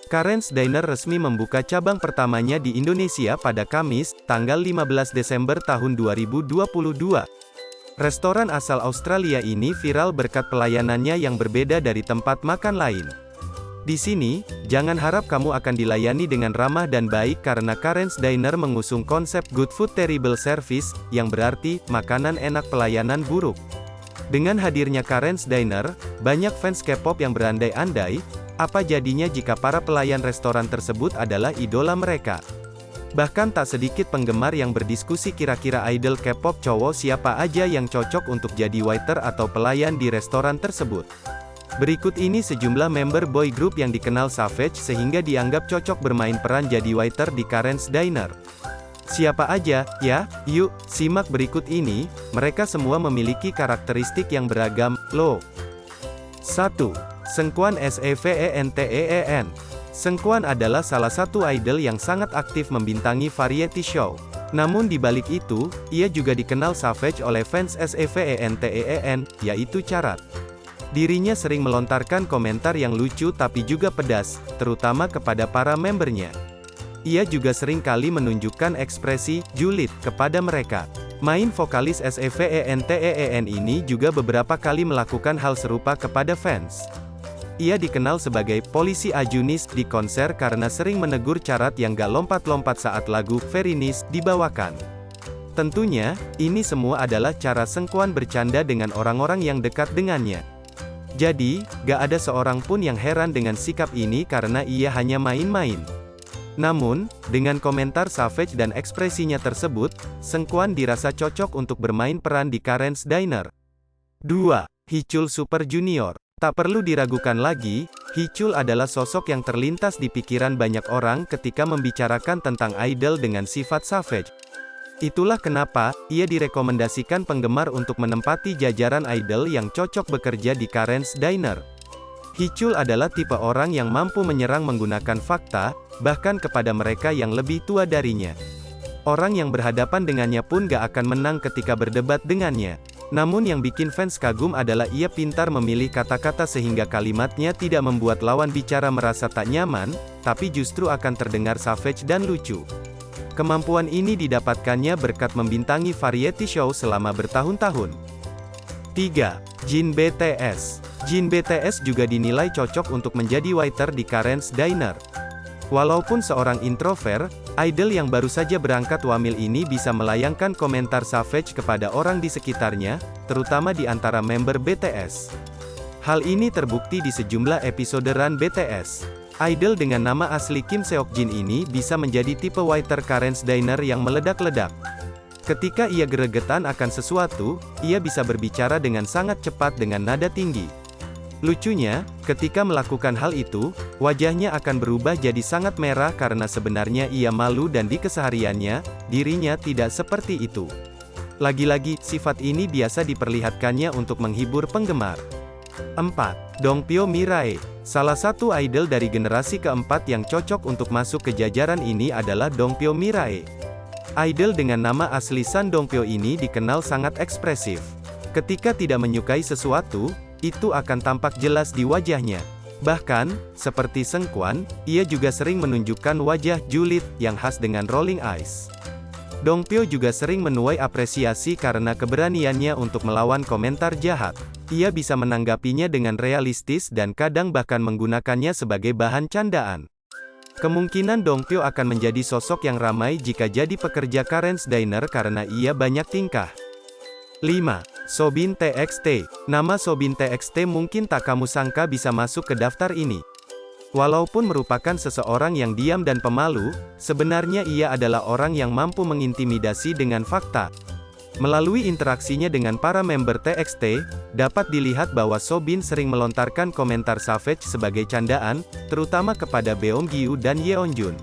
Karen's Diner resmi membuka cabang pertamanya di Indonesia pada Kamis, tanggal 15 Desember tahun 2022. Restoran asal Australia ini viral berkat pelayanannya yang berbeda dari tempat makan lain. Di sini, jangan harap kamu akan dilayani dengan ramah dan baik karena Karen's Diner mengusung konsep Good Food Terrible Service, yang berarti, makanan enak pelayanan buruk. Dengan hadirnya Karen's Diner, banyak fans K-pop yang berandai-andai, apa jadinya jika para pelayan restoran tersebut adalah idola mereka. Bahkan tak sedikit penggemar yang berdiskusi kira-kira idol K-pop cowok siapa aja yang cocok untuk jadi waiter atau pelayan di restoran tersebut. Berikut ini sejumlah member boy group yang dikenal Savage sehingga dianggap cocok bermain peran jadi waiter di Karen's Diner. Siapa aja, ya? Yuk, simak berikut ini, mereka semua memiliki karakteristik yang beragam, loh. 1. Sengkuan Seventeen. Sengkuan adalah salah satu idol yang sangat aktif membintangi variety show. Namun di balik itu, ia juga dikenal Savage oleh fans Seventeen, yaitu Charat. Dirinya sering melontarkan komentar yang lucu tapi juga pedas, terutama kepada para membernya. Ia juga sering kali menunjukkan ekspresi julid kepada mereka. Main vokalis Seventeen ini juga beberapa kali melakukan hal serupa kepada fans. Ia dikenal sebagai polisi ajunis di konser karena sering menegur Charat yang gak lompat-lompat saat lagu Very Nice dibawakan. Tentunya, ini semua adalah cara Sengkuan bercanda dengan orang-orang yang dekat dengannya. Jadi, gak ada seorang pun yang heran dengan sikap ini karena ia hanya main-main. Namun, dengan komentar Savage dan ekspresinya tersebut, Sengkuan dirasa cocok untuk bermain peran di Karen's Diner. 2. Heechul Super Junior. Tak perlu diragukan lagi, Heechul adalah sosok yang terlintas di pikiran banyak orang ketika membicarakan tentang idol dengan sifat savage. Itulah kenapa, ia direkomendasikan penggemar untuk menempati jajaran idol yang cocok bekerja di Karen's Diner. Heechul adalah tipe orang yang mampu menyerang menggunakan fakta, bahkan kepada mereka yang lebih tua darinya. Orang yang berhadapan dengannya pun gak akan menang ketika berdebat dengannya. Namun yang bikin fans kagum adalah ia pintar memilih kata-kata sehingga kalimatnya tidak membuat lawan bicara merasa tak nyaman, tapi justru akan terdengar savage dan lucu. Kemampuan ini didapatkannya berkat membintangi variety show selama bertahun-tahun. 3. Jin BTS. Jin BTS juga dinilai cocok untuk menjadi waiter di Karen's Diner. Walaupun seorang introvert, idol yang baru saja berangkat wamil ini bisa melayangkan komentar savage kepada orang di sekitarnya, terutama di antara member BTS. Hal ini terbukti di sejumlah episode Run BTS. Idol dengan nama asli Kim Seokjin ini bisa menjadi tipe waiter Karen's Diner yang meledak-ledak. Ketika ia gregetan akan sesuatu, ia bisa berbicara dengan sangat cepat dengan nada tinggi. Lucunya, ketika melakukan hal itu, wajahnya akan berubah jadi sangat merah karena sebenarnya ia malu dan di kesehariannya, dirinya tidak seperti itu. Lagi-lagi, sifat ini biasa diperlihatkannya untuk menghibur penggemar. 4. Dongpyo Mirae. Salah satu idol dari generasi keempat yang cocok untuk masuk ke jajaran ini adalah Dongpyo Mirae. Idol dengan nama asli Sun Dongpyo ini dikenal sangat ekspresif. Ketika tidak menyukai sesuatu, itu akan tampak jelas di wajahnya. Bahkan, seperti Sengkuan, ia juga sering menunjukkan wajah julid yang khas dengan rolling eyes. Dongpyo juga sering menuai apresiasi karena keberaniannya untuk melawan komentar jahat. Ia bisa menanggapinya dengan realistis dan kadang bahkan menggunakannya sebagai bahan candaan. Kemungkinan Dongpyo akan menjadi sosok yang ramai jika jadi pekerja Karen's Diner karena ia banyak tingkah. 5. Soobin TXT. Nama Soobin TXT mungkin tak kamu sangka bisa masuk ke daftar ini. Walaupun merupakan seseorang yang diam dan pemalu, sebenarnya ia adalah orang yang mampu mengintimidasi dengan fakta. Melalui interaksinya dengan para member TXT, dapat dilihat bahwa Soobin sering melontarkan komentar savage sebagai candaan, terutama kepada Beomgyu dan Yeonjun.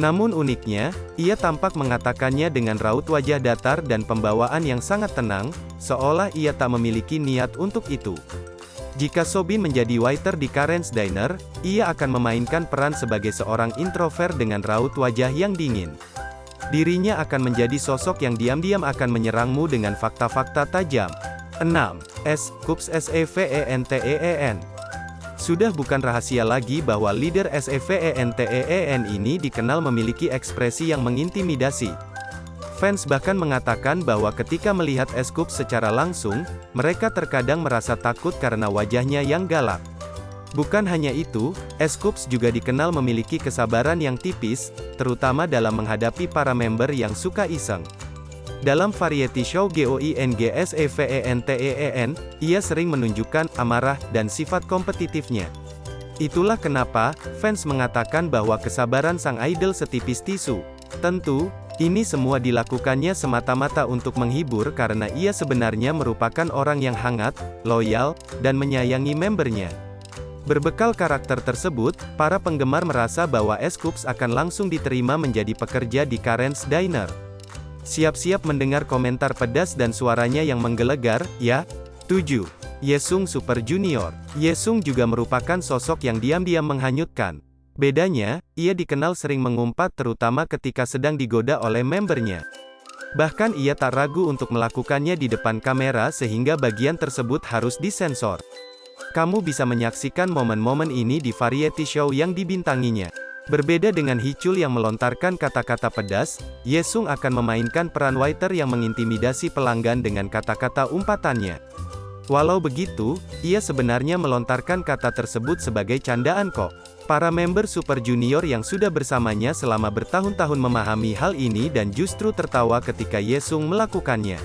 Namun uniknya, ia tampak mengatakannya dengan raut wajah datar dan pembawaan yang sangat tenang, seolah ia tak memiliki niat untuk itu. Jika Soobin menjadi waiter di Karen's Diner, ia akan memainkan peran sebagai seorang introvert dengan raut wajah yang dingin. Dirinya akan menjadi sosok yang diam-diam akan menyerangmu dengan fakta-fakta tajam. 6. Kups Seventeen. Sudah bukan rahasia lagi bahwa leader SEVENTEEN ini dikenal memiliki ekspresi yang mengintimidasi. Fans bahkan mengatakan bahwa ketika melihat Scoop secara langsung, mereka terkadang merasa takut karena wajahnya yang galak. Bukan hanya itu, Scoops juga dikenal memiliki kesabaran yang tipis, terutama dalam menghadapi para member yang suka iseng. Dalam variety show GOINGSEVENTEEN, ia sering menunjukkan amarah dan sifat kompetitifnya. Itulah kenapa fans mengatakan bahwa kesabaran sang idol setipis tisu. Tentu, ini semua dilakukannya semata-mata untuk menghibur karena ia sebenarnya merupakan orang yang hangat, loyal, dan menyayangi membernya. Berbekal karakter tersebut, para penggemar merasa bahwa Scoops akan langsung diterima menjadi pekerja di Karen's Diner. Siap-siap mendengar komentar pedas dan suaranya yang menggelegar, ya? 7. Yesung Super Junior. Yesung juga merupakan sosok yang diam-diam menghanyutkan. Bedanya, ia dikenal sering mengumpat terutama ketika sedang digoda oleh membernya. Bahkan ia tak ragu untuk melakukannya di depan kamera sehingga bagian tersebut harus disensor. Kamu bisa menyaksikan momen-momen ini di variety show yang dibintanginya. Berbeda dengan Hichul yang melontarkan kata-kata pedas, Yesung akan memainkan peran waiter yang mengintimidasi pelanggan dengan kata-kata umpatannya. Walau begitu, ia sebenarnya melontarkan kata tersebut sebagai candaan kok. Para member Super Junior yang sudah bersamanya selama bertahun-tahun memahami hal ini dan justru tertawa ketika Yesung melakukannya.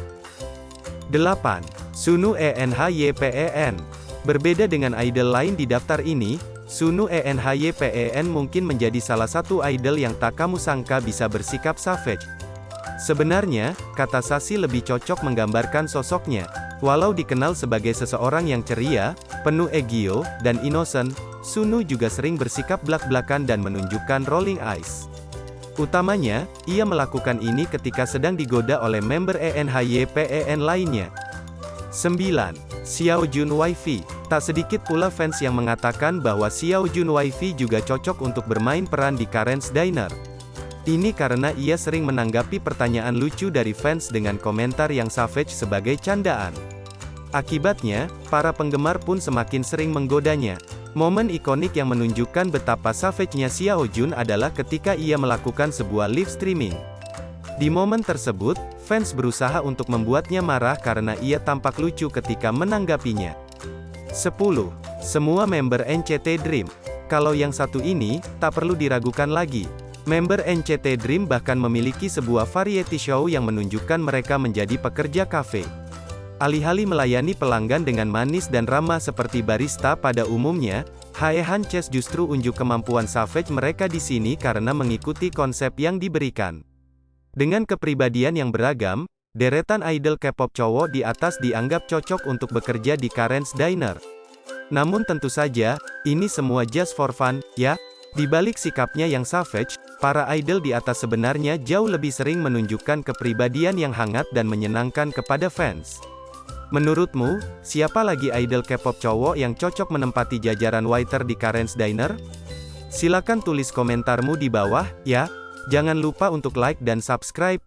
8. Sunu ENHYPEN. Berbeda dengan idol lain di daftar ini, Sunu ENHYPEN mungkin menjadi salah satu idol yang tak kamu sangka bisa bersikap savage. Sebenarnya, kata Sashi lebih cocok menggambarkan sosoknya. Walau dikenal sebagai seseorang yang ceria, penuh egio, dan innocent, Sunu juga sering bersikap blak-blakan dan menunjukkan rolling eyes. Utamanya, ia melakukan ini ketika sedang digoda oleh member ENHYPEN lainnya. 9. Xiao Jun Wifi. Tak sedikit pula fans yang mengatakan bahwa Xiao Jun Wifi juga cocok untuk bermain peran di Karen's Diner. Ini karena ia sering menanggapi pertanyaan lucu dari fans dengan komentar yang savage sebagai candaan. Akibatnya, para penggemar pun semakin sering menggodanya. Momen ikonik yang menunjukkan betapa savage-nya Xiao Jun adalah ketika ia melakukan sebuah live streaming. Di momen tersebut, fans berusaha untuk membuatnya marah karena ia tampak lucu ketika menanggapinya. 10. Semua member NCT Dream. Kalau yang satu ini, tak perlu diragukan lagi. Member NCT Dream bahkan memiliki sebuah variety show yang menunjukkan mereka menjadi pekerja kafe. Alih-alih melayani pelanggan dengan manis dan ramah seperti barista pada umumnya, Haehan Chess justru unjuk kemampuan savage mereka di sini karena mengikuti konsep yang diberikan. Dengan kepribadian yang beragam, deretan idol K-pop cowok di atas dianggap cocok untuk bekerja di Karen's Diner. Namun tentu saja, ini semua just for fun, ya? Di balik sikapnya yang savage, para idol di atas sebenarnya jauh lebih sering menunjukkan kepribadian yang hangat dan menyenangkan kepada fans. Menurutmu, siapa lagi idol K-pop cowok yang cocok menempati jajaran waiter di Karen's Diner? Silakan tulis komentarmu di bawah, ya. Jangan lupa untuk like dan subscribe.